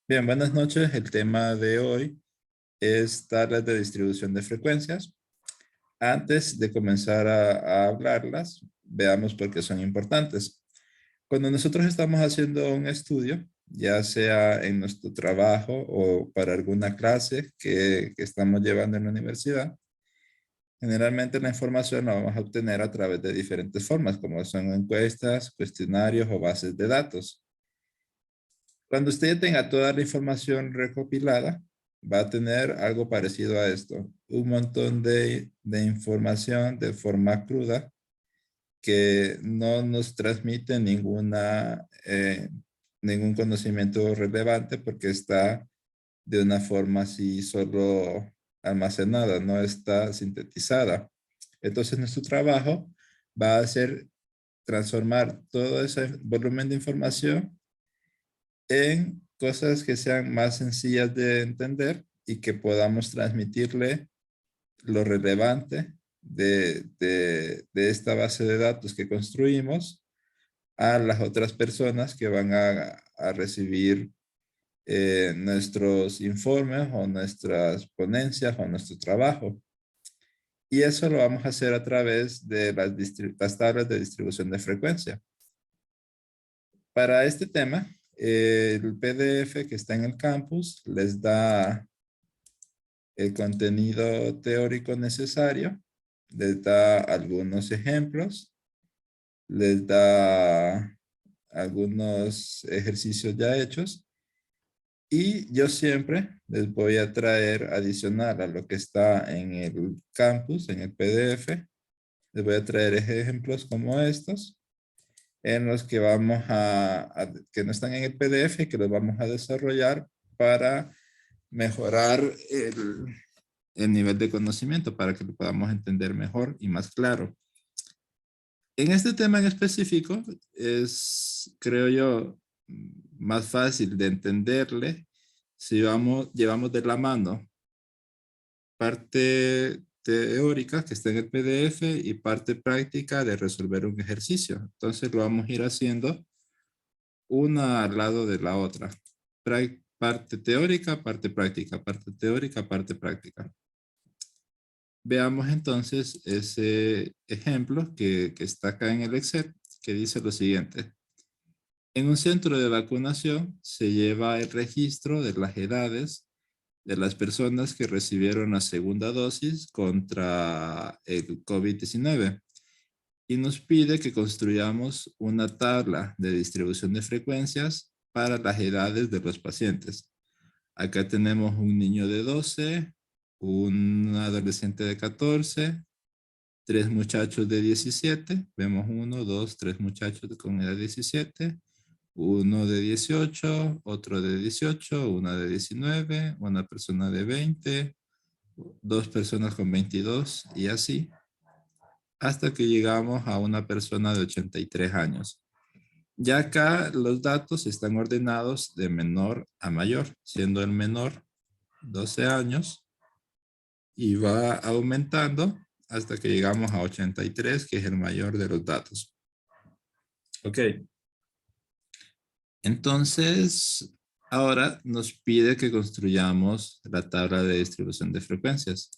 Bien, buenas noches. El tema de hoy es tablas de distribución de frecuencias. Antes de comenzar a hablarlas, veamos por qué son importantes. Cuando nosotros estamos haciendo un estudio, ya sea en nuestro trabajo o para alguna clase que estamos llevando en la universidad, generalmente la información la vamos a obtener a través de diferentes formas, como son encuestas, cuestionarios o bases de datos. Cuando usted ya tenga toda la información recopilada, va a tener algo parecido a esto. Un montón de información de forma cruda que no nos transmite ningún conocimiento relevante porque está de una forma así solo almacenada, no está sintetizada. Entonces nuestro trabajo va a ser transformar todo ese volumen de información en cosas que sean más sencillas de entender y que podamos transmitirle lo relevante de esta base de datos que construimos a las otras personas que van a recibir nuestros informes o nuestras ponencias o nuestro trabajo. Y eso lo vamos a hacer a través de las tablas de distribución de frecuencia. Para este tema, el PDF que está en el campus les da el contenido teórico necesario, les da algunos ejemplos, les da algunos ejercicios ya hechos y yo siempre les voy a traer adicional a lo que está en el campus, en el PDF, les voy a traer ejemplos como estos en los que que no están en el PDF, que los vamos a desarrollar para mejorar el nivel de conocimiento, para que lo podamos entender mejor y más claro. En este tema en específico es, creo yo, más fácil de entenderle si llevamos de la mano parte teórica que está en el PDF y parte práctica de resolver un ejercicio. Entonces lo vamos a ir haciendo una al lado de la otra. Parte teórica, parte práctica, parte teórica, parte práctica. Veamos entonces ese ejemplo que está acá en el Excel, que dice lo siguiente. En un centro de vacunación se lleva el registro de las edades de las personas que recibieron la segunda dosis contra el COVID-19 y nos pide que construyamos una tabla de distribución de frecuencias para las edades de los pacientes. Acá tenemos un niño de 12, un adolescente de 14, tres muchachos de 17. Vemos uno, dos, tres muchachos con edad 17, uno de 18, otro de 18, una de 19, una persona de 20, dos personas con 22 y así, hasta que llegamos a una persona de 83 años. Ya acá los datos están ordenados de menor a mayor, siendo el menor 12 años y va aumentando hasta que llegamos a 83, que es el mayor de los datos. Ok. Entonces, ahora nos pide que construyamos la tabla de distribución de frecuencias.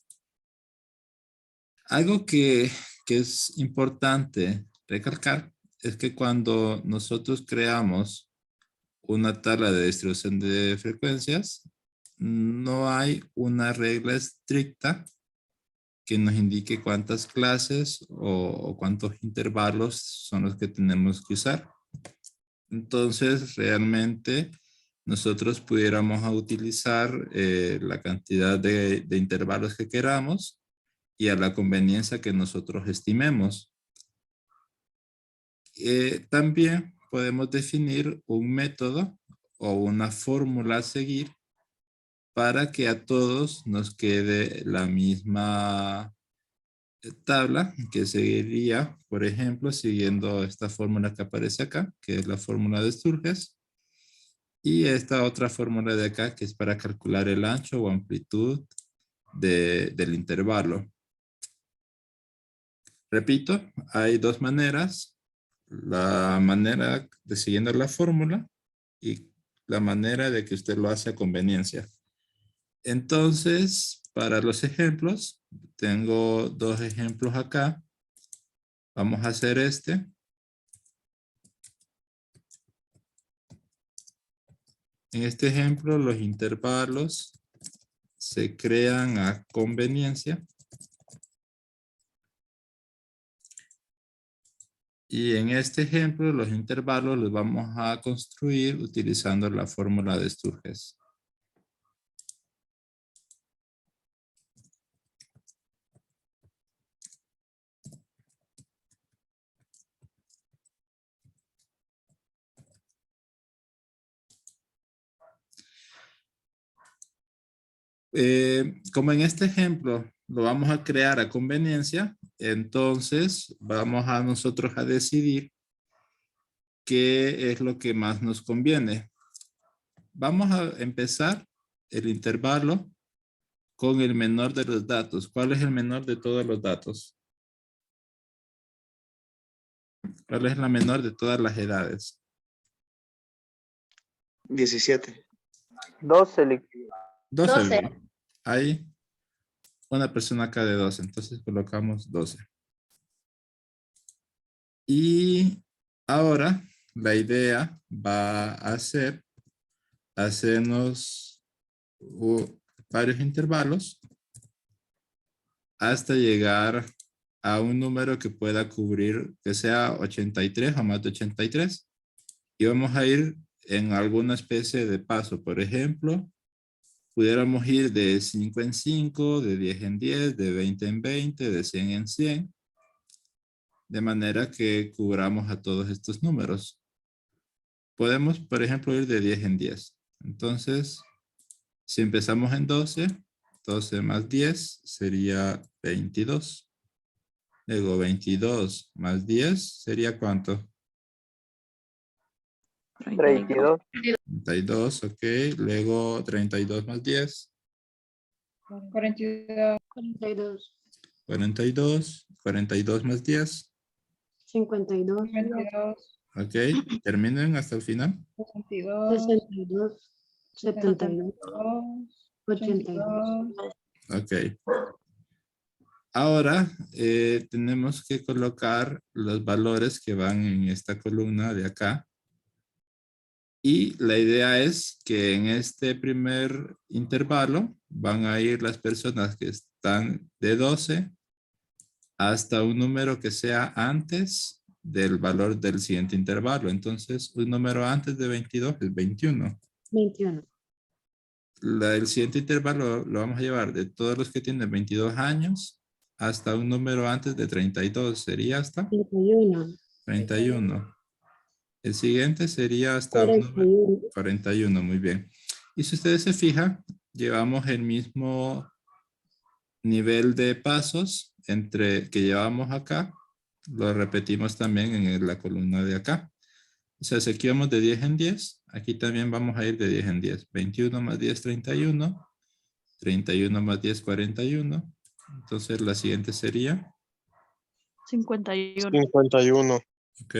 Algo que es importante recalcar es que cuando nosotros creamos una tabla de distribución de frecuencias, no hay una regla estricta que nos indique cuántas clases o cuántos intervalos son los que tenemos que usar. Entonces, realmente nosotros pudiéramos utilizar la cantidad de intervalos que queramos y a la conveniencia que nosotros estimemos. También podemos definir un método o una fórmula a seguir para que a todos nos quede la misma tabla que seguiría, por ejemplo, siguiendo esta fórmula que aparece acá, que es la fórmula de Sturges, y esta otra fórmula de acá, que es para calcular el ancho o amplitud del intervalo. Repito, hay dos maneras. La manera de siguiendo la fórmula y la manera de que usted lo hace a conveniencia. Entonces, para los ejemplos, tengo dos ejemplos acá. Vamos a hacer este. En este ejemplo, los intervalos se crean a conveniencia. Y en este ejemplo, los intervalos los vamos a construir utilizando la fórmula de Sturges. Como en este ejemplo lo vamos a crear a conveniencia, entonces vamos a nosotros a decidir qué es lo que más nos conviene. Vamos a empezar el intervalo con el menor de los datos. ¿Cuál es el menor de todos los datos? ¿Cuál es la menor de todas las edades? 17. 12. 12. 12. ¿verdad? Hay una persona acá de 12, entonces colocamos 12. Y ahora la idea va a ser hacernos varios intervalos hasta llegar a un número que pueda cubrir, que sea 83 o más de 83. Y vamos a ir en alguna especie de paso. Por ejemplo, pudiéramos ir de 5 en 5, de 10 en 10, de 20 en 20, de 100 en 100. De manera que cubramos a todos estos números. Podemos, por ejemplo, ir de 10 en 10. Entonces, si empezamos en 12, 12 más 10 sería 22. Luego 22 más 10 sería ¿cuánto? 32. 32, ok. Luego 32 más 10. 42. 42. 42 más 10. 52. 52, Ok. Terminen hasta el final. 62, 62. 72. 82. Ok. Ahora tenemos que colocar los valores que van en esta columna de acá. Y la idea es que en este primer intervalo van a ir las personas que están de 12 hasta un número que sea antes del valor del siguiente intervalo. Entonces, un número antes de 22 es 21. 21. El siguiente intervalo lo vamos a llevar de todos los que tienen 22 años hasta un número antes de 32. Sería hasta 31. 31. El siguiente sería hasta un número 41. 41, muy bien. Y si ustedes se fijan, llevamos el mismo nivel de pasos entre que llevamos acá, lo repetimos también en la columna de acá. O sea, si aquí vamos de 10 en 10, aquí también vamos a ir de 10 en 10. 21 más 10, 31. 31 más 10, 41. Entonces la siguiente sería, 51, 51. ok.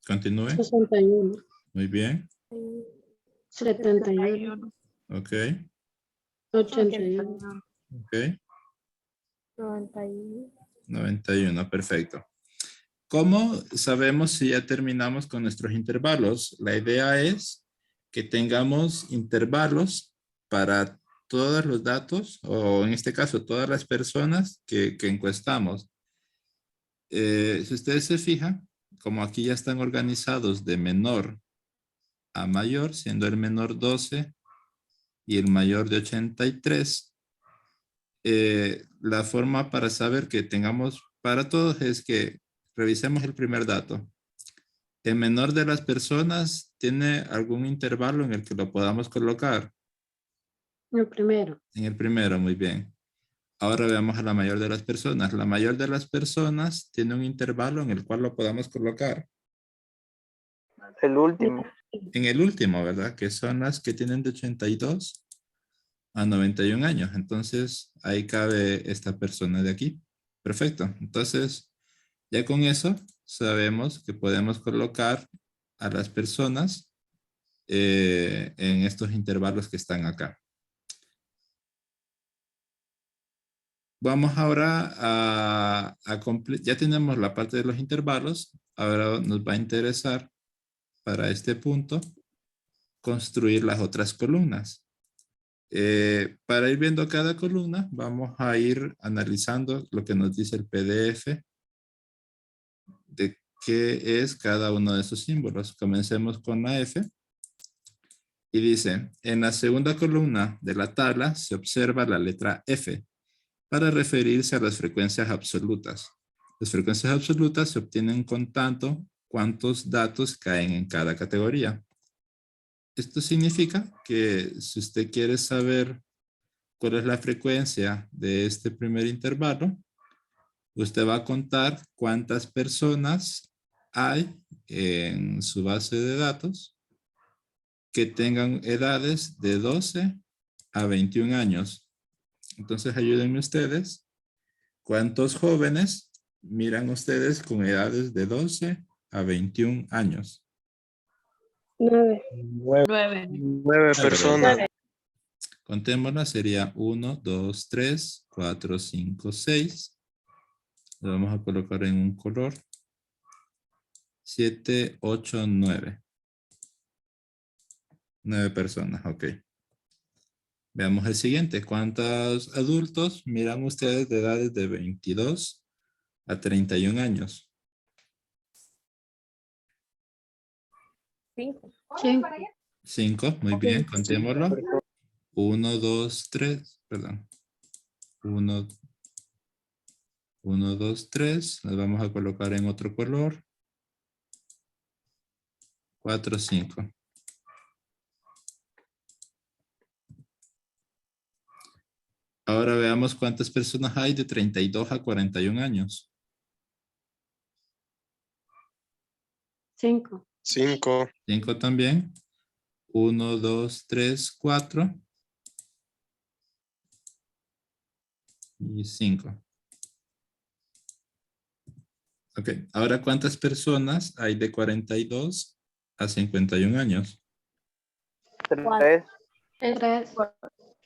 Continúe. 61. Muy bien. 71. Ok. 81. Ok. 91, perfecto. ¿Cómo sabemos si ya terminamos con nuestros intervalos? La idea es que tengamos intervalos para todos los datos, o en este caso todas las personas que encuestamos. Si ustedes se fijan, como aquí ya están organizados de menor a mayor, siendo el menor 12 y el mayor de 83, la forma para saber que tengamos para todos es que revisemos el primer dato. ¿El menor de las personas tiene algún intervalo en el que lo podamos colocar? El primero. En el primero, muy bien. Ahora veamos a la mayor de las personas. La mayor de las personas tiene un intervalo en el cual lo podamos colocar. El último. En el último, ¿verdad? Que son las que tienen de 82 a 91 años. Entonces, ahí cabe esta persona de aquí. Perfecto. Entonces, ya con eso sabemos que podemos colocar a las personas en estos intervalos que están acá. Vamos ahora ya tenemos la parte de los intervalos. Ahora nos va a interesar para este punto construir las otras columnas. Para ir viendo cada columna, vamos a ir analizando lo que nos dice el PDF de qué es cada uno de esos símbolos. Comencemos con la F. Y dice, en la segunda columna de la tabla se observa la letra F para referirse a las frecuencias absolutas. Las frecuencias absolutas se obtienen contando cuántos datos caen en cada categoría. Esto significa que si usted quiere saber cuál es la frecuencia de este primer intervalo, usted va a contar cuántas personas hay en su base de datos que tengan edades de 12 a 21 años. Entonces ayúdenme ustedes. ¿Cuántos jóvenes miran ustedes con edades de 12 a 21 años? 9. 9. 9 personas. Contémosla, sería 1, 2, 3, 4, 5, 6. Lo vamos a colocar en un color. 7, 8, 9. 9 personas, ok. Veamos el siguiente. ¿Cuántos adultos miran ustedes de edades de 22 a 31 años? 5. 5, muy bien, contémoslo. 1, 2, 3, perdón. 1, 2, 3. Las vamos a colocar en otro color. 4, 5. Ahora veamos cuántas personas hay de 32 a 41 años. 5. 5. 5 también. 1, 2, 3, 4. Y 5. Ok, ahora ¿cuántas personas hay de 42 a 51 años? 3. 3.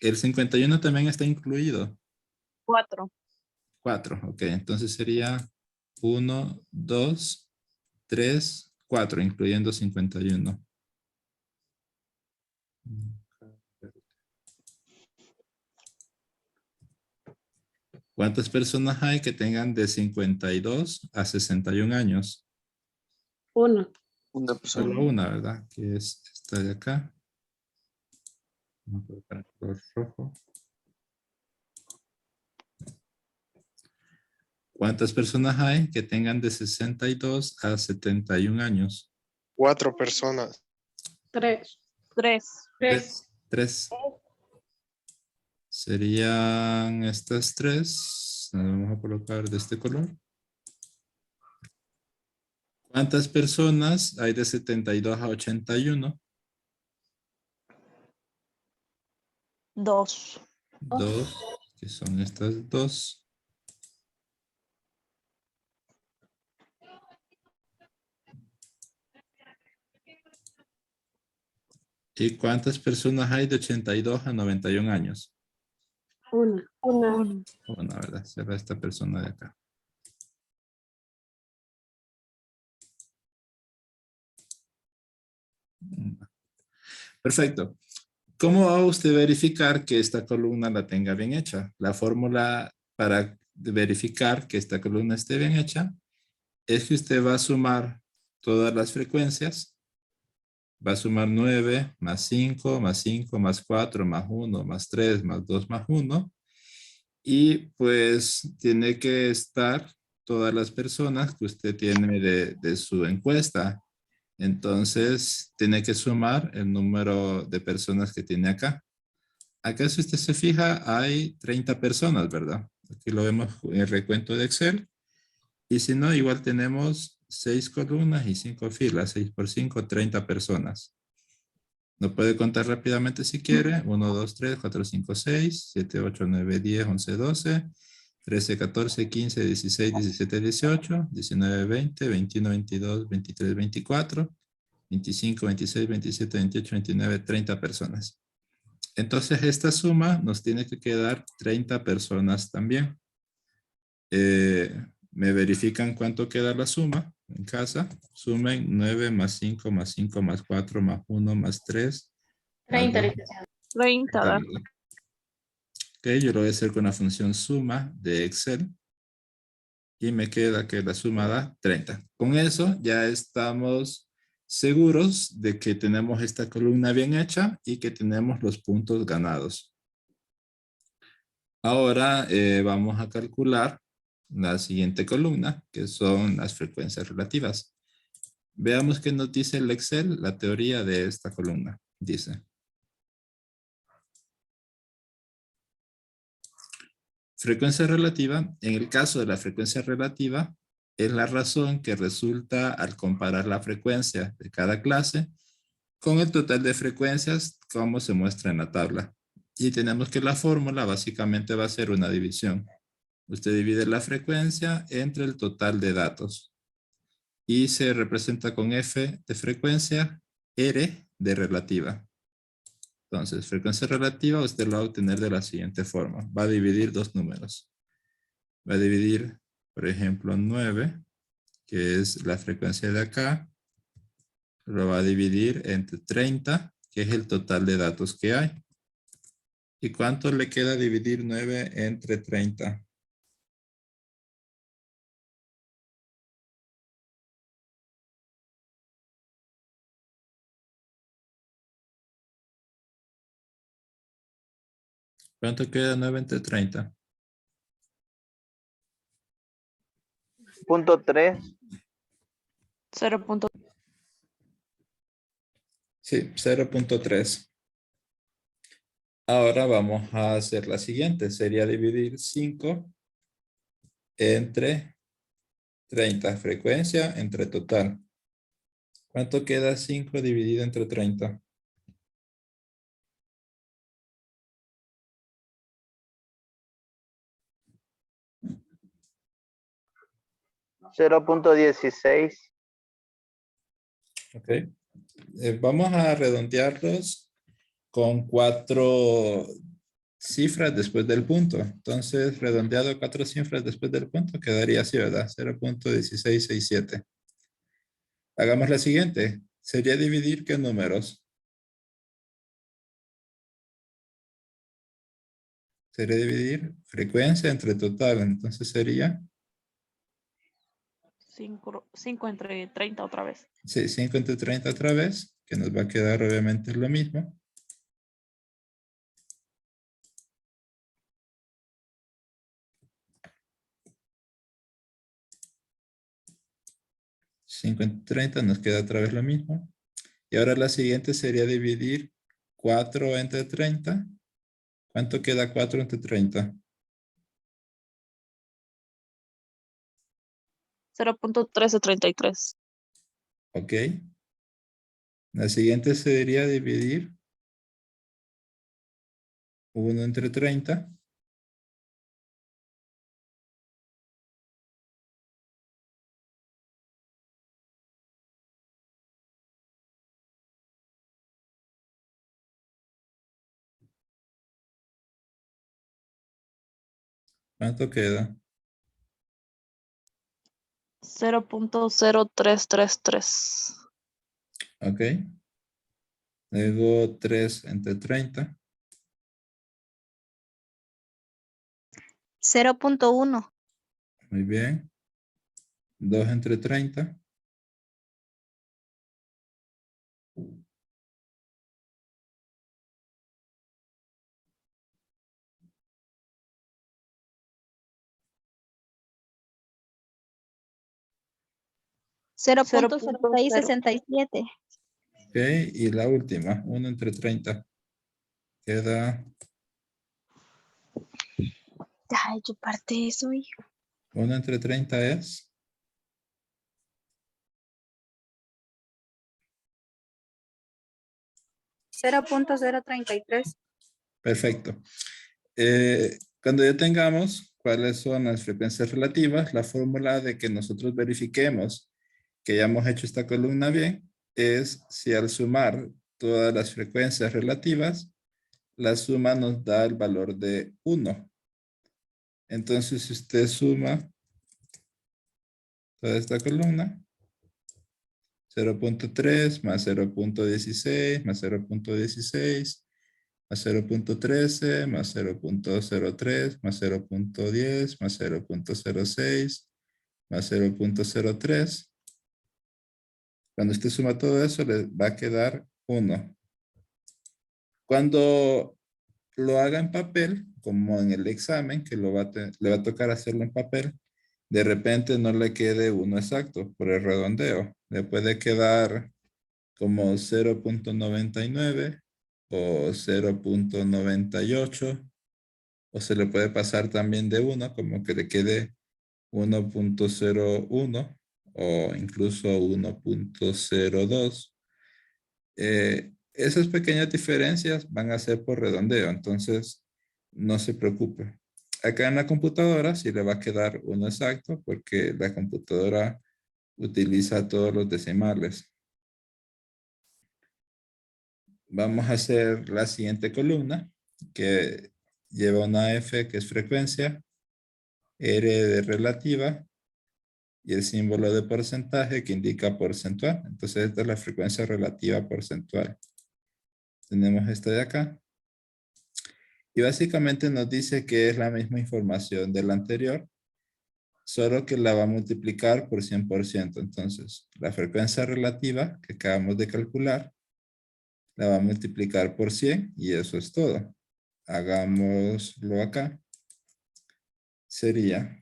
El 51 también está incluido. 4. 4, ok, entonces sería 1, 2, 3, 4, incluyendo 51. ¿Cuántas personas hay que tengan de 52 a 61 años? 1. Una persona. Solo una, ¿verdad? Que es esta de acá. Vamos a colocar el color rojo. ¿Cuántas personas hay que tengan de 62 a 71 años? 4 personas. 3. 3. 3. Serían estas 3. Las vamos a colocar de este color. ¿Cuántas personas hay de 72 a 81? 2. 2, que son estas 2. ¿Y cuántas personas hay de 82 a 91 años? 1. 1. Una, ¿verdad? Será esta persona de acá. Perfecto. ¿Cómo va usted a verificar que esta columna la tenga bien hecha? La fórmula para verificar que esta columna esté bien hecha es que usted va a sumar todas las frecuencias. Va a sumar 9 más 5 más 5 más 4 más 1 más 3 más 2 más 1. Y pues tiene que estar todas las personas que usted tiene de su encuesta. Entonces, tiene que sumar el número de personas que tiene acá. Acá, si usted se fija, hay 30 personas, ¿verdad? Aquí lo vemos en el recuento de Excel. Y si no, igual tenemos 6 columnas y 5 filas. 6 por 5, 30 personas. Lo puede contar rápidamente si quiere. 1, 2, 3, 4, 5, 6, 7, 8, 9, 10, 11, 12, 13, 14, 15, 16, 17, 18, 19, 20, 21, 22, 23, 24, 25, 26, 27, 28, 29, 30 personas. Entonces esta suma nos tiene que quedar 30 personas también. Me verifican cuánto queda la suma en casa. Sumen 9 más 5 más 5 más 4 más 1 más 3. 30. 30 da. Ok, yo lo voy a hacer con la función suma de Excel. Y me queda que la suma da 30. Con eso ya estamos seguros de que tenemos esta columna bien hecha y que tenemos los puntos ganados. Ahora vamos a calcular la siguiente columna, que son las frecuencias relativas. Veamos qué nos dice el Excel, la teoría de esta columna. Dice: frecuencia relativa. En el caso de la frecuencia relativa, es la razón que resulta al comparar la frecuencia de cada clase con el total de frecuencias como se muestra en la tabla. Y tenemos que la fórmula básicamente va a ser una división. Usted divide la frecuencia entre el total de datos. Y se representa con F de frecuencia, R de relativa. Entonces, frecuencia relativa usted lo va a obtener de la siguiente forma. Va a dividir dos números. Va a dividir, por ejemplo, 9, que es la frecuencia de acá. Lo va a dividir entre 30, que es el total de datos que hay. ¿Y cuánto le queda dividir 9 entre 30? ¿Cuánto queda 9 entre 30? Punto 3. 0. Sí, 0.3. Ahora vamos a hacer la siguiente. Sería dividir 5 entre 30. Frecuencia entre total. ¿Cuánto queda 5 dividido entre 30? $0.16. Ok. Vamos a redondearlos con 4 cifras después del punto. Entonces, redondeado 4 cifras después del punto, quedaría así, ¿verdad? 0.1667. Hagamos la siguiente. Sería dividir ¿qué números? Sería dividir frecuencia entre total. Entonces sería 5 entre 30 otra vez. sí, 5 entre 30 otra vez, que nos va a quedar obviamente lo mismo. $5 entre 30 nos queda otra vez lo mismo. Y ahora la siguiente sería dividir 4 entre 30. ¿Cuánto queda 4 entre 30? 0.1333. Ok. La siguiente sería dividir 1 entre 30. ¿Cuánto queda? 0.0333. Ok. Luego 3 entre 30. 0.1. Muy bien. 2 entre 30. 0.0667. Ok. Y la última, 1 entre 30. Queda Ay, yo parte eso, hijo. 1 entre 30 es 0.033. perfecto. Cuando ya tengamos cuáles son las frecuencias relativas, la fórmula de que nosotros verifiquemos que ya hemos hecho esta columna bien, es si al sumar todas las frecuencias relativas, la suma nos da el valor de 1. Entonces, si usted suma toda esta columna, 0.3 más 0.16 más 0.16 más 0.13 más 0.03 más 0.10 más 0.06 más 0.03. Cuando usted suma todo eso, le va a quedar 1. Cuando lo haga en papel, como en el examen, que le va a tocar hacerlo en papel, de repente no le quede 1 exacto por el redondeo. Le puede quedar como 0.99 o 0.98, o se le puede pasar también de 1, como que le quede 1.01 o incluso 1.02. Esas pequeñas diferencias van a ser por redondeo, entonces no se preocupe. Acá en la computadora sí le va a quedar 1 exacto porque la computadora utiliza todos los decimales. Vamos a hacer la siguiente columna que lleva una F que es frecuencia, R de relativa y el símbolo de porcentaje que indica porcentual. Entonces esta es la frecuencia relativa porcentual. Tenemos esta de acá. Y básicamente nos dice que es la misma información de la anterior, solo que la va a multiplicar por 100%. Entonces, la frecuencia relativa que acabamos de calcular, la va a multiplicar por 100 y eso es todo. Hagámoslo acá. Sería,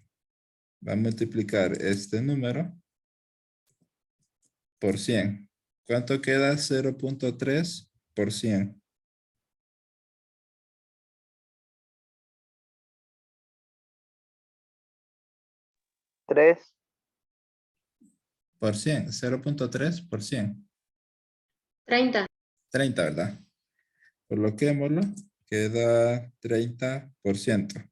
va a multiplicar este número por 100. ¿Cuánto queda? 0.3 por 100. 3. Por 100. 0.3 por 100. 30. 30, ¿verdad? Coloquémoslo. Queda 30%.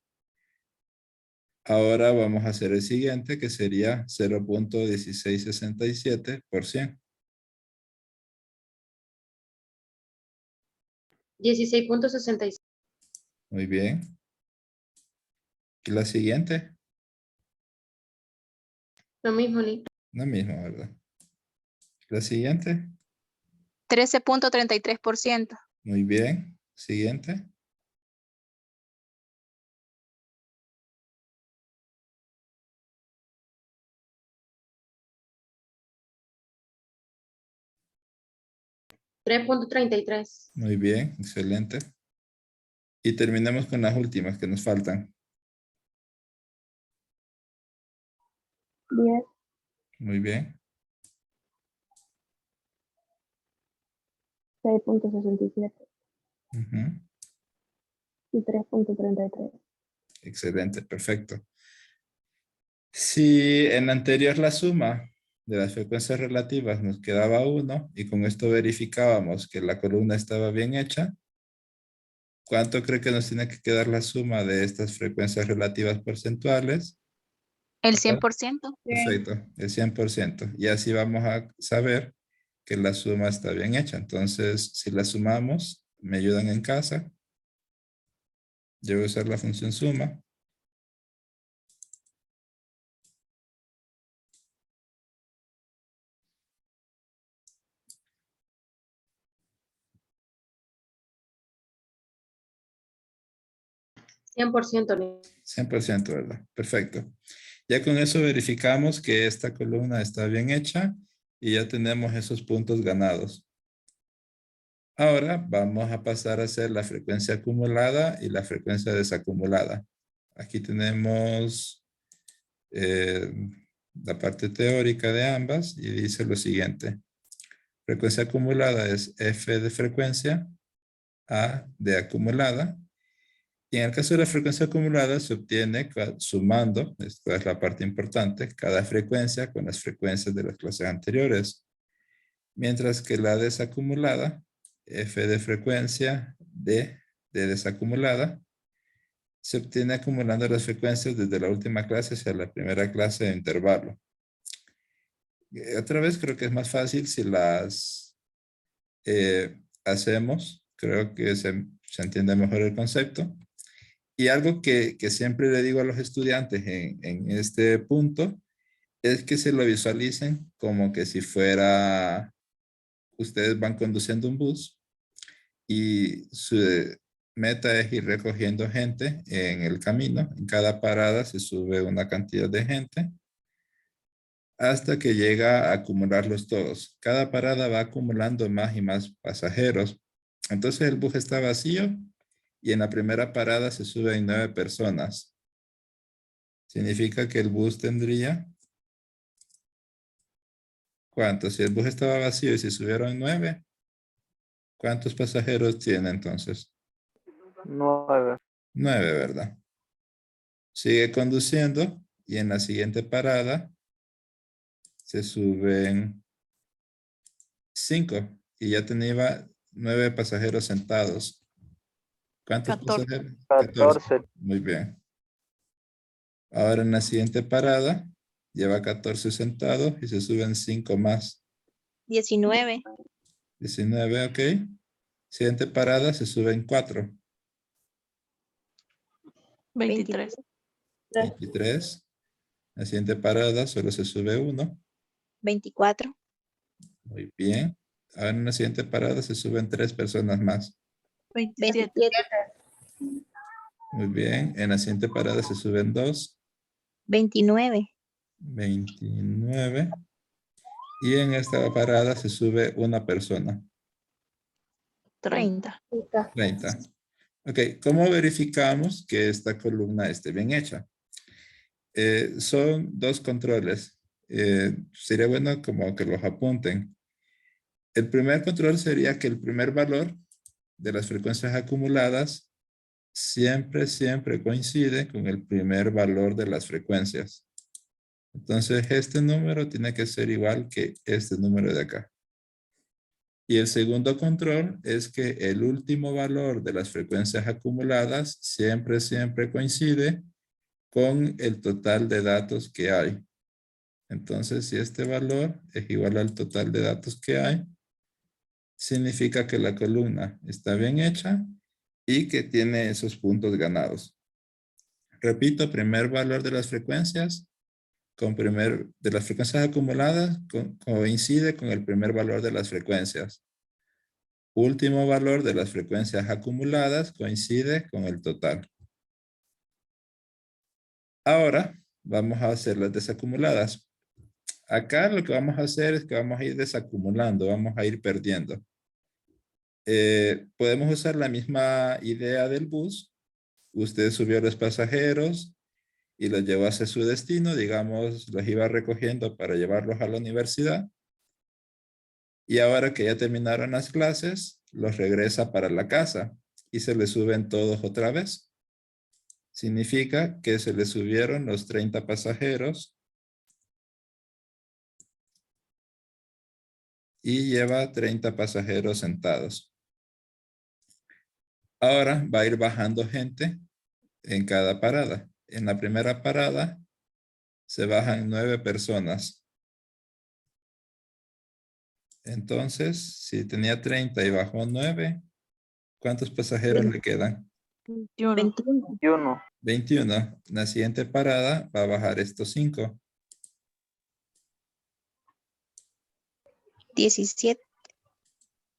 Ahora vamos a hacer el siguiente, que sería 0.1667 por 100. 16.66. Muy bien. ¿Y la siguiente? Lo mismo, Nick. La misma, ¿verdad? La siguiente. 13.33%. Muy bien. Siguiente. 3.33. Muy bien. Excelente. Y terminemos con las últimas que nos faltan. 10. Muy bien. 6.67. Ujú. Y 3.33. Excelente. Perfecto. Si en la anterior la suma de las frecuencias relativas nos quedaba 1 y con esto verificábamos que la columna estaba bien hecha, ¿cuánto cree que nos tiene que quedar la suma de estas frecuencias relativas porcentuales? El ¿Verdad? 100%. Perfecto, el 100%. Y así vamos a saber que la suma está bien hecha. Entonces, si la sumamos, me ayudan en casa. Yo voy a usar la función suma. %, 100%, ¿verdad? Perfecto. Ya con eso verificamos que esta columna está bien hecha y ya tenemos esos puntos ganados. Ahora vamos a pasar a hacer la frecuencia acumulada y la frecuencia desacumulada. Aquí tenemos la parte teórica de ambas y dice lo siguiente. Frecuencia acumulada es F de frecuencia, A de acumulada. Y en el caso de la frecuencia acumulada se obtiene sumando, esta es la parte importante, cada frecuencia con las frecuencias de las clases anteriores. Mientras que la desacumulada, F de frecuencia, D de desacumulada, se obtiene acumulando las frecuencias desde la última clase hacia la primera clase de intervalo. Otra vez creo que es más fácil si las hacemos. Creo que se entiende mejor el concepto. Y algo que siempre le digo a los estudiantes en este punto es que se lo visualicen como que si fuera, ustedes van conduciendo un bus y su meta es ir recogiendo gente en el camino. En cada parada se sube una cantidad de gente hasta que llega a acumularlos todos. Cada parada va acumulando más y más pasajeros. Entonces el bus está vacío y en la primera parada se suben 9 personas. Significa que el bus tendría... ¿Cuántos? Si el bus estaba vacío y se subieron 9, ¿cuántos pasajeros tiene entonces? 9. 9, ¿verdad? Sigue conduciendo y en la siguiente parada se suben 5 y ya tenía 9 pasajeros sentados. ¿Cuántos 14. pasajeros? 14. Muy bien. Ahora en la siguiente parada lleva 14 sentados y se suben 5 más. 19. 19, ok. Siguiente parada se suben 4. 23. 23. La siguiente parada solo se sube 1. 24. Muy bien. Ahora en la siguiente parada se suben 3 personas más. 27. 27. Muy bien. En la siguiente parada se suben 2. 29. 29. Y en esta parada se sube una persona. 30. 30. Ok, ¿cómo verificamos que esta columna esté bien hecha? Son 2 controles. Sería bueno como que los apunten. El primer control sería que el primer valor de las frecuencias acumuladas siempre coincide con el primer valor de las frecuencias. Entonces, este número tiene que ser igual que este número de acá. Y el segundo control es que el último valor de las frecuencias acumuladas siempre coincide con el total de datos que hay. Entonces, si este valor es igual al total de datos que hay, significa que la columna está bien hecha y que tiene esos puntos ganados. Repito, primer valor de las frecuencias de las frecuencias acumuladas coincide con el primer valor de las frecuencias. Último valor de las frecuencias acumuladas coincide con el total. Ahora vamos a hacer las desacumuladas. Acá lo que vamos a hacer es que vamos a ir desacumulando, vamos a ir perdiendo. Podemos usar la misma idea del bus. Usted subió a los pasajeros y los llevó hacia su destino, digamos, los iba recogiendo para llevarlos a la universidad. Y ahora que ya terminaron las clases, los regresa para la casa y se les suben todos otra vez. Significa que se les subieron los 30 pasajeros y lleva 30 pasajeros sentados. Ahora va a ir bajando gente en cada parada. En la primera parada se bajan 9 personas. Entonces, si tenía 30 y bajó 9, ¿cuántos pasajeros le quedan? 21. 21. 21. 21. En la siguiente parada va a bajar estos 5. 17.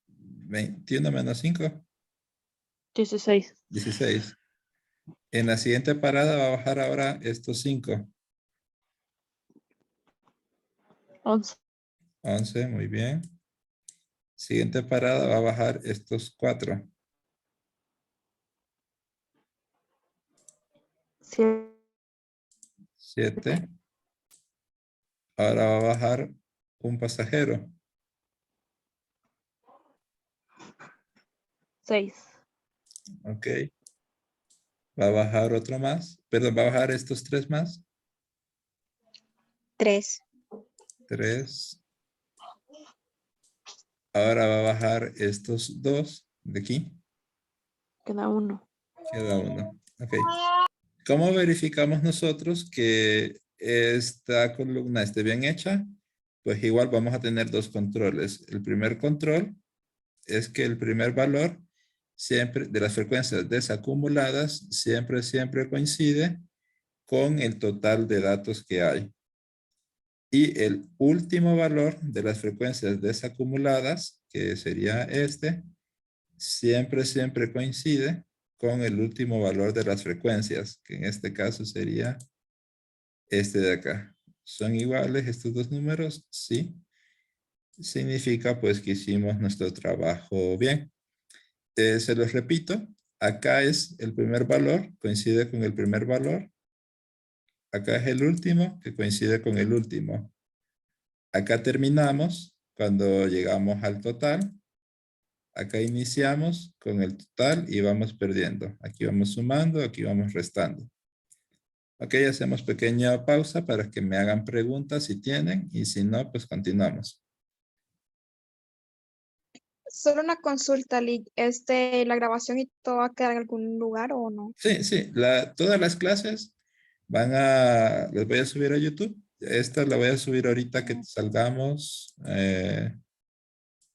21 menos 5, 16. 16. En la siguiente parada va a bajar ahora estos 5. 11. 11, muy bien. Siguiente parada va a bajar estos 4. 7. Ahora va a bajar un pasajero. 6. Ok. Va a bajar otro más. Perdón, va a bajar estos 3 más. 3. 3. Ahora va a bajar estos 2 de aquí. Queda 1. Queda 1. Ok. ¿Cómo verificamos nosotros que esta columna esté bien hecha? pues igual vamos a tener dos controles. El primer control es que el primer valor siempre de las frecuencias desacumuladas siempre coincide con el total de datos que hay. Y el último valor de las frecuencias desacumuladas, que sería este, siempre coincide con el último valor de las frecuencias, que en este caso sería este de acá. ¿Son iguales estos dos números? Sí. Significa pues que hicimos nuestro trabajo bien. Se los repito, acá es el primer valor, coincide con el primer valor. Acá es el último, que coincide con el último. Acá terminamos cuando llegamos al total. Acá iniciamos con el total y vamos perdiendo. Aquí vamos sumando, aquí vamos restando. Ok, hacemos pequeña pausa para que me hagan preguntas si tienen y si no, pues continuamos. Solo una consulta, Lick. ¿La grabación y todo va a quedar en algún lugar o no? Sí, todas las clases les voy a subir a YouTube. Esta la voy a subir ahorita que salgamos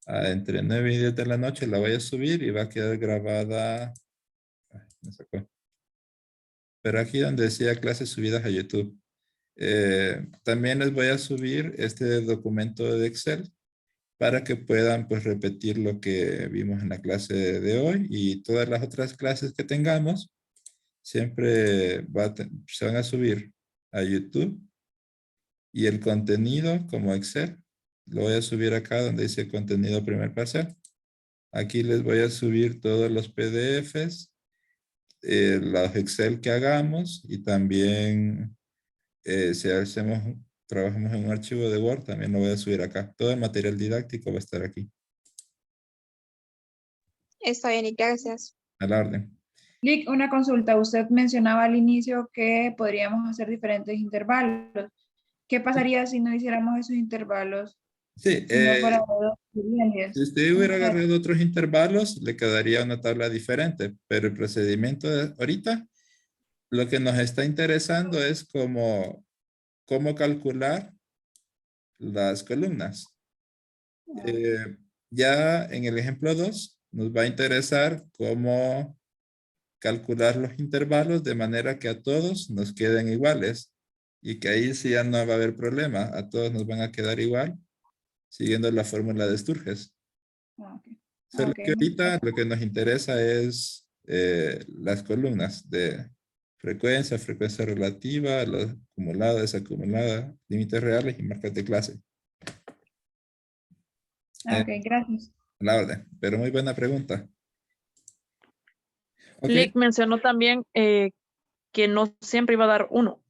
entre 9 y 10 de la noche. La voy a subir y va a quedar grabada. Me sacó. Pero aquí donde decía clases subidas a YouTube. También les voy a subir este documento de Excel para que puedan pues repetir lo que vimos en la clase de hoy y todas las otras clases que tengamos siempre se van a subir a YouTube y el contenido como Excel lo voy a subir acá donde dice contenido primer parcial. Aquí les voy a subir todos los PDFs, los Excel que hagamos y también si trabajamos en un archivo de Word, también lo voy a subir acá. Todo el material didáctico va a estar aquí. Está bien, y gracias. A la orden. Lick, una consulta. Usted mencionaba al inicio que podríamos hacer diferentes intervalos. ¿Qué pasaría si no hiciéramos esos intervalos? Sí, Si no fuera de 2 triviales. si usted hubiera agarrado otros intervalos, le quedaría una tabla diferente, pero el procedimiento de ahorita, lo que nos está interesando es cómo calcular las columnas. Ya en el ejemplo 2, nos va a interesar cómo calcular los intervalos de manera que a todos nos queden iguales y que ahí sí ya no va a haber problema, a todos nos van a quedar igual siguiendo la fórmula de Sturges. Okay. Solo Okay. que ahorita lo que nos interesa es las columnas de frecuencia relativa, la acumulada, desacumulada, límites reales y marcas de clase. Ok, gracias. La orden, pero muy buena pregunta. Ok. Lick mencionó también que no siempre iba a dar 1.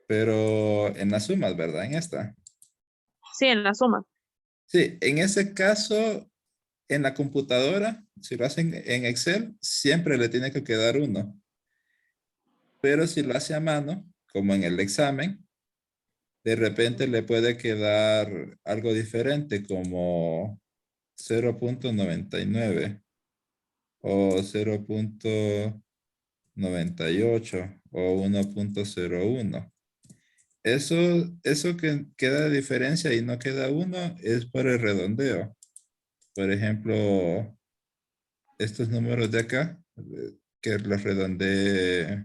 Pero en las sumas, ¿verdad? En esta. Sí, en la suma. Sí, en ese caso, en la computadora, si lo hacen en Excel, siempre le tiene que quedar 1. Pero si lo hace a mano, como en el examen, de repente le puede quedar algo diferente, como 0.99 o 0.98 o 1.01. Eso que queda de diferencia y no queda 1 es por el redondeo. Por ejemplo, estos números de acá, que los redondeé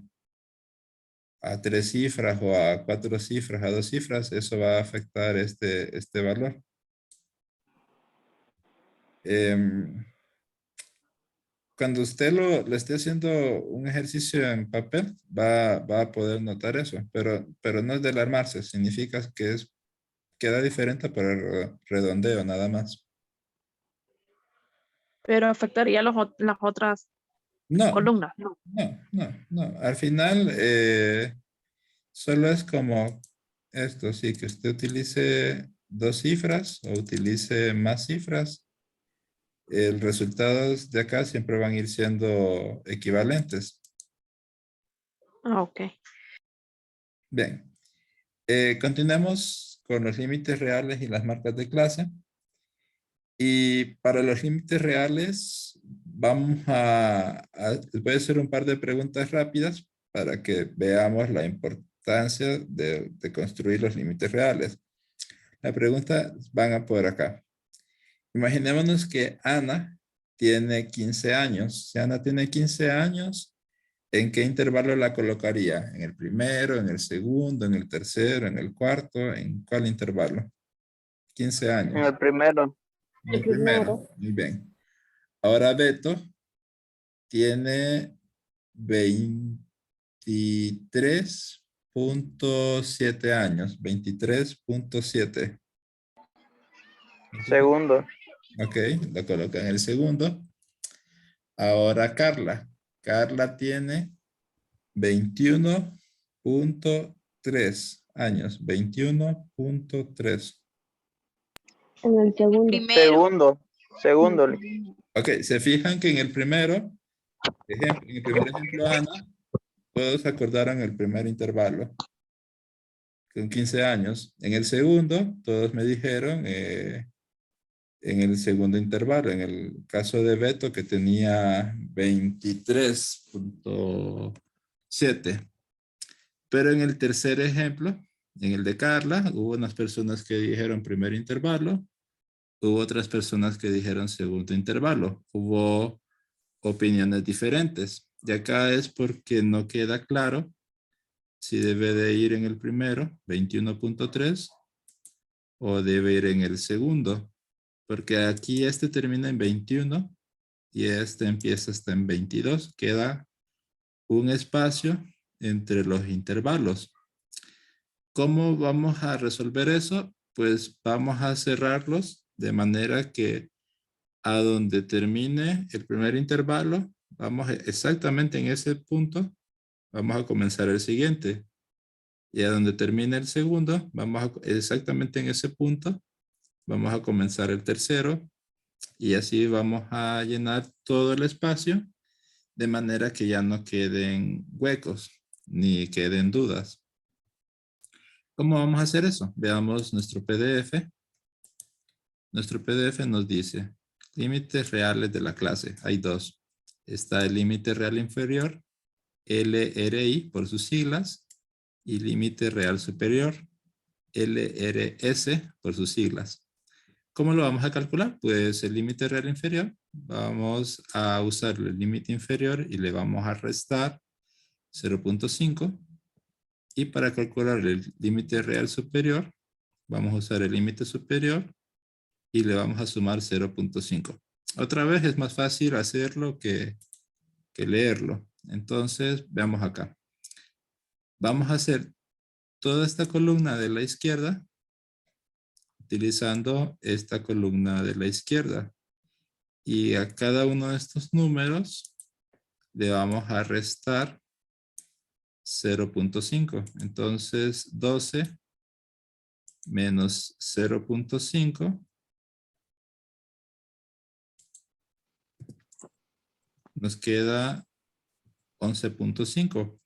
a 3 cifras o a 4 cifras, a 2 cifras, eso va a afectar este valor. Cuando usted lo esté haciendo un ejercicio en papel, va a poder notar eso, pero no es de alarmarse, significa que queda diferente por el redondeo nada más. Pero afectaría las otras No, columnas, ¿no? no. Al final, solo es como esto, sí, que usted utilice 2 cifras o utilice más cifras. El resultado de acá siempre van a ir siendo equivalentes. Ah, ok. Bien. Continuemos con los límites reales y las marcas de clase. Y para los límites reales, les voy a hacer un par de preguntas rápidas para que veamos la importancia importancia de construir los límites reales. La pregunta van a por acá. Imaginémonos que Ana tiene 15 años. Si Ana tiene 15 años, ¿en qué intervalo la colocaría? ¿En el primero, en el segundo, en el tercero, en el cuarto? ¿En cuál intervalo? 15 años. En el primero. En el primero. Muy bien. Ahora Beto tiene 23.7 años. 23.7. Segundo. Ok, lo coloca en el segundo. Ahora Carla. Carla tiene 21.3 años. 21.3. En el segundo. Segundo. Segundo. Ok, se fijan que en el primero, en el primer ejemplo, Ana, todos acordaron el primer intervalo con 15 años. En el segundo, todos me dijeron en el segundo intervalo. En el caso de Beto, que tenía 23.7. Pero en el tercer ejemplo, en el de Carla, hubo unas personas que dijeron primer intervalo, hubo otras personas que dijeron segundo intervalo. Hubo opiniones diferentes. Y acá es porque no queda claro si debe de ir en el primero, 21.3, o debe ir en el segundo. Porque aquí este termina en 21 y este empieza hasta en 22. Queda un espacio entre los intervalos. ¿Cómo vamos a resolver eso? Pues vamos a cerrarlos de manera que a donde termine el primer intervalo, vamos exactamente en ese punto, vamos a comenzar el siguiente. Y a donde termine el segundo, exactamente en ese punto, vamos a comenzar el tercero. Y así vamos a llenar todo el espacio de manera que ya no queden huecos ni queden dudas. ¿Cómo vamos a hacer eso? Veamos nuestro PDF. Nuestro PDF nos dice límites reales de la clase. Hay dos. Está el límite real inferior, LRI por sus siglas, y límite real superior, LRS por sus siglas. ¿Cómo lo vamos a calcular? Pues el límite real inferior, vamos a usar el límite inferior y le vamos a restar 0.5. Y para calcular el límite real superior, vamos a usar el límite superior y le vamos a sumar 0.5. Otra vez es más fácil hacerlo que leerlo. Entonces, veamos acá. Vamos a hacer toda esta columna de la izquierda utilizando esta columna de la izquierda. Y a cada uno de estos números le vamos a restar 0.5. Entonces, 12 menos 0.5 nos queda 11.5.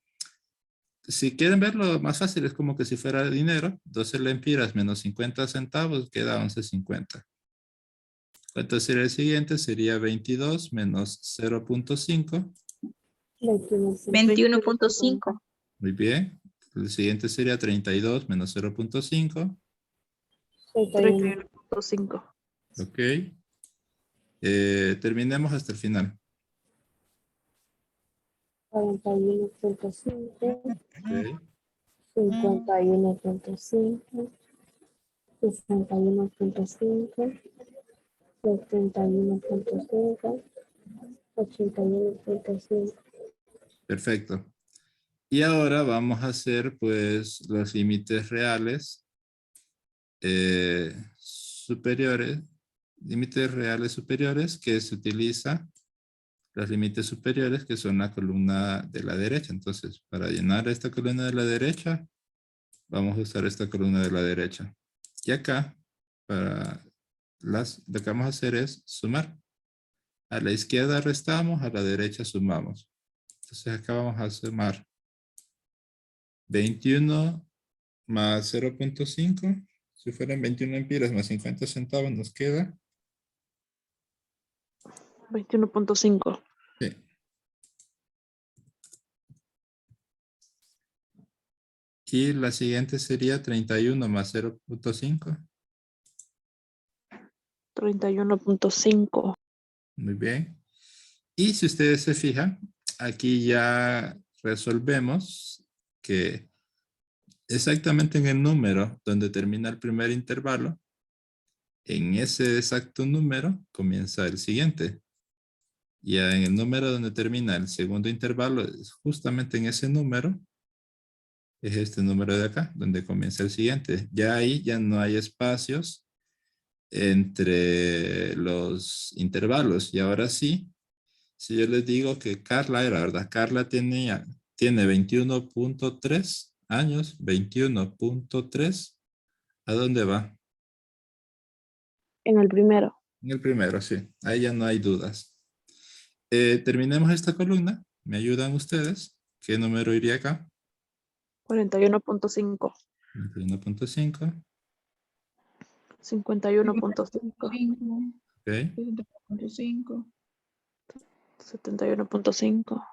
Si quieren verlo más fácil, es como que si fuera dinero. 12 lempiras menos 50 centavos queda 11.50. ¿Cuánto sería el siguiente? Sería 22 menos 0.5. 21.5. Muy bien. El siguiente sería 32 menos 0.5. 31.5. Ok. Terminemos hasta el final. 41.5, Ok. 51.5, 61.5, 71.5, 81.5. Perfecto. Y ahora vamos a hacer pues los límites reales superiores. Límites reales superiores que se utiliza los límites superiores que son la columna de la derecha. Entonces, para llenar esta columna de la derecha, vamos a usar esta columna de la derecha. Y acá, lo que vamos a hacer es sumar. A la izquierda restamos, a la derecha sumamos. Entonces acá vamos a sumar 21 más 0.5. Si fueran 21 lempiras más 50 centavos, nos queda 21.5. sí. Y la siguiente sería 31 más 0.5. 31.5. Muy bien. Y si ustedes se fijan, aquí ya resolvemos que exactamente en el número donde termina el primer intervalo, en ese exacto número comienza el siguiente. Ya en el número donde termina el segundo intervalo, justamente en ese número, es este número de acá, donde comienza el siguiente. Ya ahí ya no hay espacios entre los intervalos. Y ahora sí, si yo les digo que Carla era, ¿verdad? Carla tiene 21.3 años, 21.3. ¿A dónde va? En el primero. En el primero, sí. Ahí ya no hay dudas. Terminemos esta columna. ¿Me ayudan ustedes? ¿Qué número iría acá? 41.5. 21.5. 51.5. 5, Ok. 70.5, 71.5.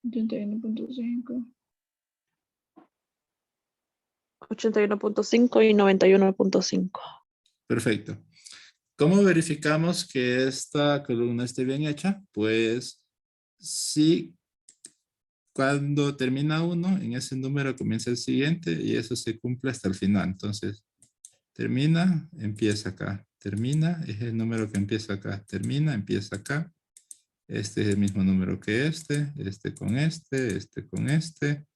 81.5. 81.5 y 91.5. Perfecto. ¿Cómo verificamos que esta columna esté bien hecha? Pues si cuando termina uno, en ese número comienza el siguiente y eso se cumple hasta el final. Entonces, termina, empieza acá. Termina, es el número que empieza acá. Termina, empieza acá. Este es el mismo número que este con este con este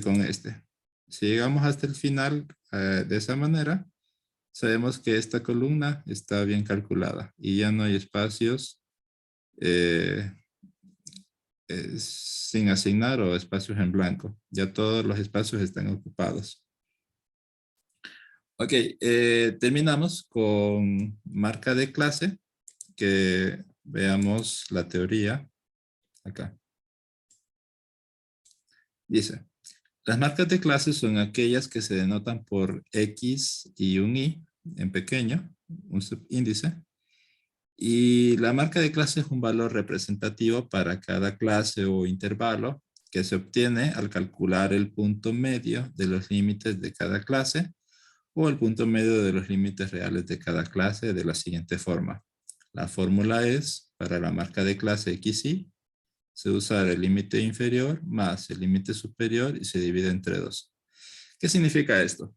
con este. Si llegamos hasta el final de esa manera, sabemos que esta columna está bien calculada y ya no hay espacios sin asignar o espacios en blanco. Ya todos los espacios están ocupados. Ok, terminamos con marca de clase, que veamos la teoría acá. Dice, las marcas de clase son aquellas que se denotan por X y un Y en pequeño, un subíndice. Y la marca de clase es un valor representativo para cada clase o intervalo que se obtiene al calcular el punto medio de los límites de cada clase o el punto medio de los límites reales de cada clase de la siguiente forma. La fórmula es, para la marca de clase XY, se usa el límite inferior más el límite superior y se divide entre 2. ¿Qué significa esto?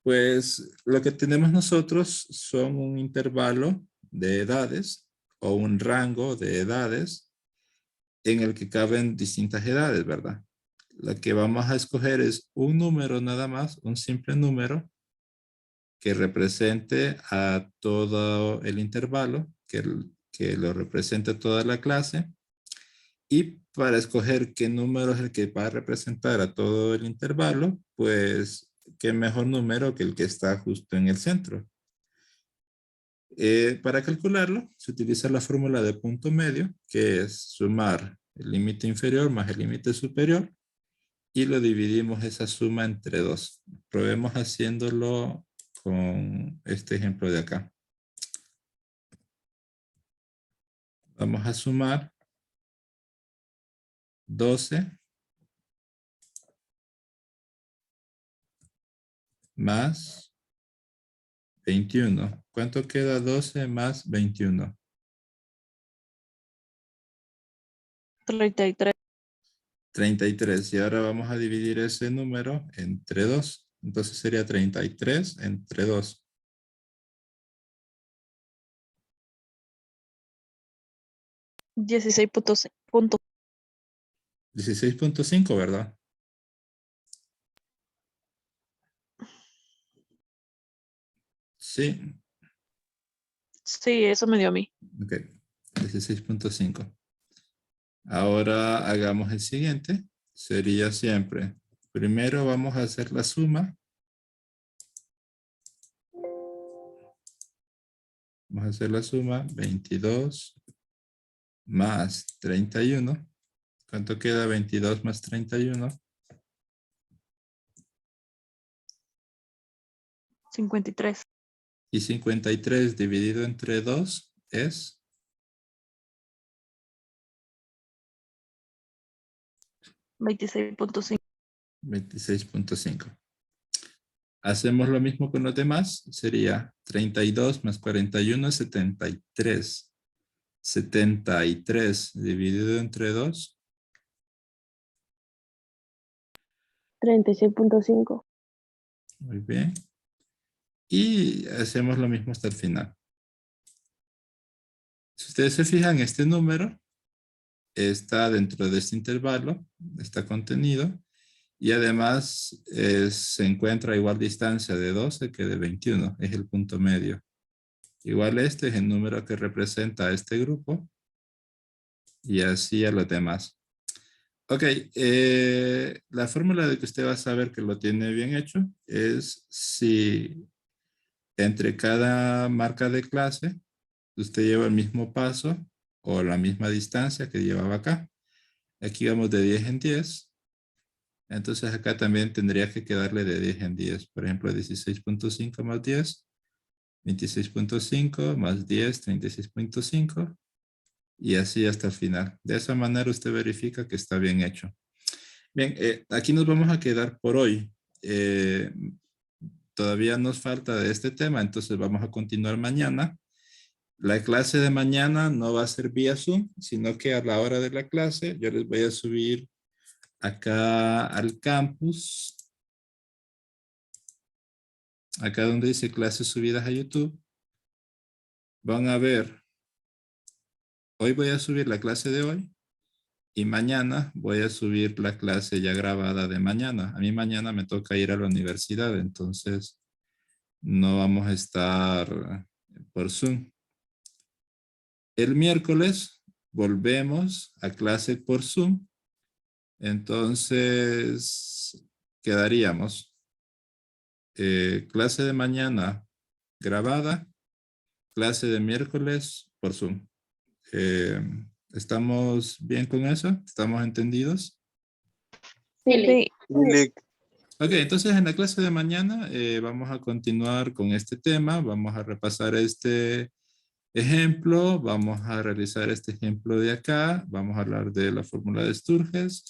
Pues lo que tenemos nosotros son un intervalo de edades o un rango de edades en el que caben distintas edades, ¿verdad? Lo que vamos a escoger es un número nada más, un simple número que represente a todo el intervalo, que lo represente a toda la clase. Y para escoger qué número es el que va a representar a todo el intervalo, pues qué mejor número que el que está justo en el centro. Para calcularlo, se utiliza la fórmula de punto medio, que es sumar el límite inferior más el límite superior, y lo dividimos esa suma entre 2. Probemos haciéndolo con este ejemplo de acá. Vamos a sumar 12 más 21. ¿Cuánto queda 12 más 21? 33. 33. Y ahora vamos a dividir ese número entre 2. Entonces sería 33 entre 2. 16.5. 16.5, ¿verdad? Sí. Sí, eso me dio a mí. Ok. 16.5. Ahora hagamos el siguiente. Sería siempre. Primero vamos a hacer la suma. Vamos a hacer la suma. 22 más 31. ¿Cuánto queda 22 más 31? 53. Y 53 dividido entre 2 es 26.5. 26.5. Hacemos lo mismo con los demás. Sería 32 más 41, 73. 73 dividido entre 2. 36.5. Muy bien. Y hacemos lo mismo hasta el final. Si ustedes se fijan, este número está dentro de este intervalo, está contenido, y además se encuentra a igual distancia de 12 que de 21, es el punto medio. Igual este es el número que representa a este grupo, y así a los demás. Ok, la fórmula de que usted va a saber que lo tiene bien hecho es si entre cada marca de clase usted lleva el mismo paso o la misma distancia que llevaba acá. Aquí vamos de 10 en 10. Entonces acá también tendría que quedarle de 10 en 10. Por ejemplo, 16.5 más 10, 26.5 más 10, 36.5. Y así hasta el final. De esa manera usted verifica que está bien hecho. Bien, aquí nos vamos a quedar por hoy. Todavía nos falta de este tema, entonces vamos a continuar mañana. La clase de mañana no va a ser vía Zoom, sino que a la hora de la clase yo les voy a subir acá al campus. Acá donde dice clases subidas a YouTube. Van a ver. Hoy voy a subir la clase de hoy. Y mañana voy a subir la clase ya grabada de mañana. A mí mañana me toca ir a la universidad, entonces no vamos a estar por Zoom. El miércoles volvemos a clase por Zoom. Entonces quedaríamos clase de mañana grabada, clase de miércoles por Zoom. ¿Estamos bien con eso? ¿Estamos entendidos? Sí. Ok, entonces en la clase de mañana vamos a continuar con este tema. Vamos a repasar este ejemplo. Vamos a realizar este ejemplo de acá. Vamos a hablar de la fórmula de Sturges.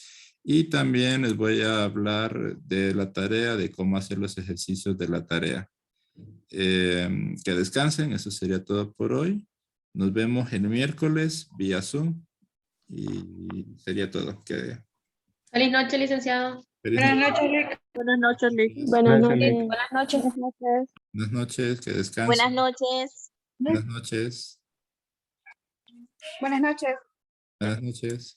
Y también les voy a hablar de la tarea, de cómo hacer los ejercicios de la tarea. Que descansen. Eso sería todo por hoy. Nos vemos el miércoles vía Zoom. Y sería todo. Feliz noche, licenciado. Buenas noches, Lick. Buenas noches, Lick. Buenas noches. Buenas noches. Buenas noches. Buenas noches. Que descansen. Buenas noches. Buenas noches. Buenas noches. Buenas noches.